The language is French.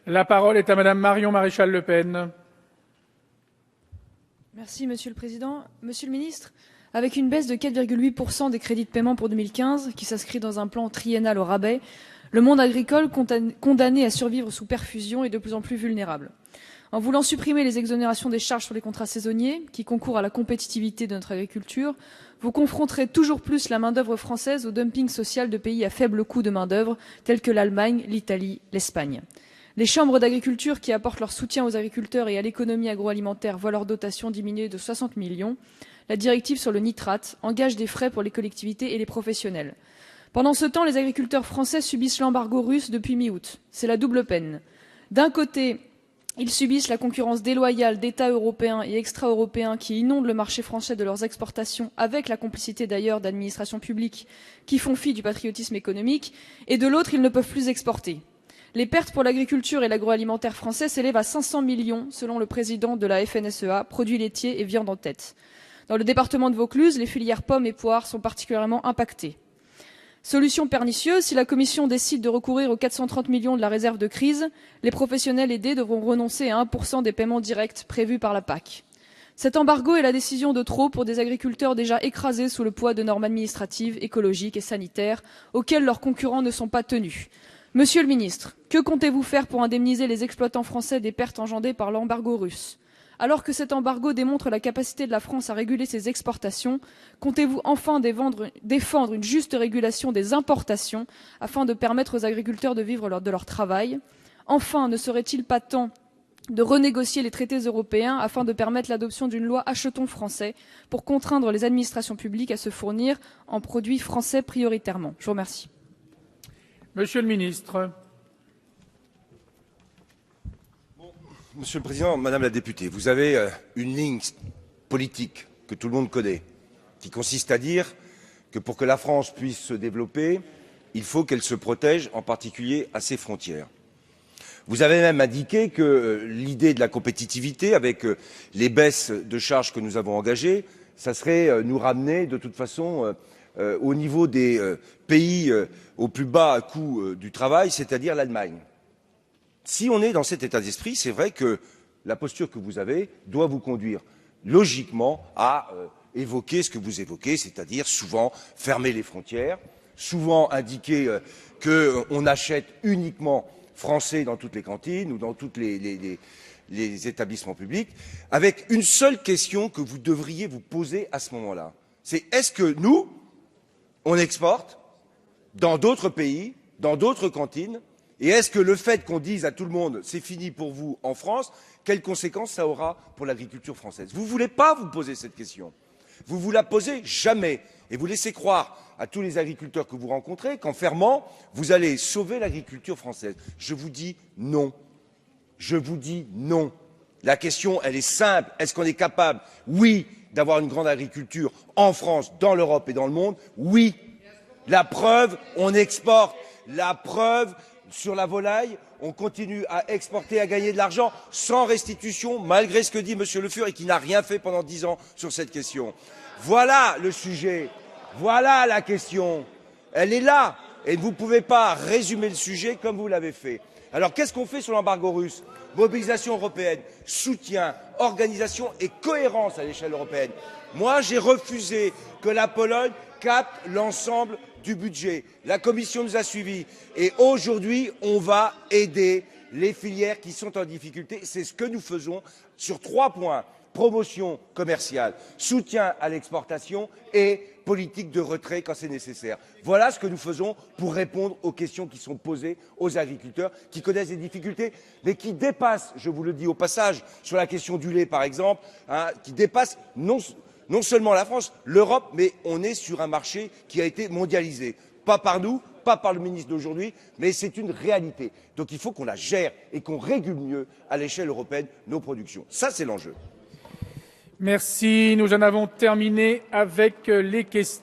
La parole est à Madame Marion Maréchal Le Pen. Merci, Monsieur le Président. Monsieur le Ministre, avec une baisse de 4,8% des crédits de paiement pour 2015, qui s'inscrit dans un plan triennal au rabais, le monde agricole, condamné à survivre sous perfusion, est de plus en plus vulnérable. En voulant supprimer les exonérations des charges sur les contrats saisonniers, qui concourent à la compétitivité de notre agriculture, vous confronterez toujours plus la main-d'œuvre française au dumping social de pays à faible coût de main-d'œuvre, tels que l'Allemagne, l'Italie, l'Espagne. Les chambres d'agriculture qui apportent leur soutien aux agriculteurs et à l'économie agroalimentaire voient leur dotation diminuer de 60 millions. La directive sur le nitrate engage des frais pour les collectivités et les professionnels. Pendant ce temps, les agriculteurs français subissent l'embargo russe depuis mi-août. C'est la double peine. D'un côté, ils subissent la concurrence déloyale d'États européens et extra-européens qui inondent le marché français de leurs exportations, avec la complicité d'ailleurs d'administrations publiques qui font fi du patriotisme économique, et de l'autre, ils ne peuvent plus exporter. Les pertes pour l'agriculture et l'agroalimentaire français s'élèvent à 500 millions, selon le président de la FNSEA, produits laitiers et viande en tête. Dans le département de Vaucluse, les filières pommes et poires sont particulièrement impactées. Solution pernicieuse, si la Commission décide de recourir aux 430 millions de la réserve de crise, les professionnels aidés devront renoncer à 1% des paiements directs prévus par la PAC. Cet embargo est la décision de trop pour des agriculteurs déjà écrasés sous le poids de normes administratives, écologiques et sanitaires, auxquelles leurs concurrents ne sont pas tenus. Monsieur le ministre, que comptez-vous faire pour indemniser les exploitants français des pertes engendrées par l'embargo russe? Alors que cet embargo démontre la capacité de la France à réguler ses exportations, comptez-vous enfin défendre une juste régulation des importations afin de permettre aux agriculteurs de vivre de leur travail? Enfin, ne serait-il pas temps de renégocier les traités européens afin de permettre l'adoption d'une loi achetons français pour contraindre les administrations publiques à se fournir en produits français prioritairement? Je vous remercie. Monsieur le ministre. Monsieur le Président, Madame la députée, vous avez une ligne politique que tout le monde connaît, qui consiste à dire que pour que la France puisse se développer, il faut qu'elle se protège, en particulier à ses frontières. Vous avez même indiqué que l'idée de la compétitivité, avec les baisses de charges que nous avons engagées, ça serait nous ramener de toute façon au niveau des pays au plus bas coût du travail, c'est-à-dire l'Allemagne. Si on est dans cet état d'esprit, c'est vrai que la posture que vous avez doit vous conduire logiquement à évoquer ce que vous évoquez, c'est-à-dire souvent fermer les frontières, souvent indiquer qu'on achète uniquement français dans toutes les cantines ou dans tous les établissements publics, avec une seule question que vous devriez vous poser à ce moment-là. C'est est-ce que nous, on exporte dans d'autres pays, dans d'autres cantines, et est-ce que le fait qu'on dise à tout le monde c'est fini pour vous en France, quelles conséquences ça aura pour l'agriculture française? Vous ne voulez pas vous poser cette question. Vous ne vous la posez jamais. Et vous laissez croire à tous les agriculteurs que vous rencontrez qu'en fermant, vous allez sauver l'agriculture française. Je vous dis non. Je vous dis non. La question, elle est simple. Est-ce qu'on est capable, oui, d'avoir une grande agriculture en France, dans l'Europe et dans le monde? Oui. La preuve, on exporte. La preuve, sur la volaille, on continue à exporter, à gagner de l'argent sans restitution, malgré ce que dit M. Le Fur et qui n'a rien fait pendant 10 ans sur cette question. Voilà le sujet. Voilà la question. Elle est là. Et vous ne pouvez pas résumer le sujet comme vous l'avez fait. Alors qu'est-ce qu'on fait sur l'embargo russe? Mobilisation européenne, soutien, organisation et cohérence à l'échelle européenne. Moi, j'ai refusé que la Pologne capte l'ensemble du budget. La Commission nous a suivis et aujourd'hui, on va aider les filières qui sont en difficulté. C'est ce que nous faisons sur 3 points. Promotion commerciale, soutien à l'exportation et politique de retrait quand c'est nécessaire. Voilà ce que nous faisons pour répondre aux questions qui sont posées aux agriculteurs qui connaissent des difficultés, mais qui dépassent, je vous le dis au passage, sur la question du lait par exemple, qui dépassent non seulement la France, l'Europe, mais on est sur un marché qui a été mondialisé. Pas par nous, pas par le ministre d'aujourd'hui, mais c'est une réalité. Donc il faut qu'on la gère et qu'on régule mieux à l'échelle européenne nos productions. Ça, c'est l'enjeu. Merci. Nous en avons terminé avec les questions.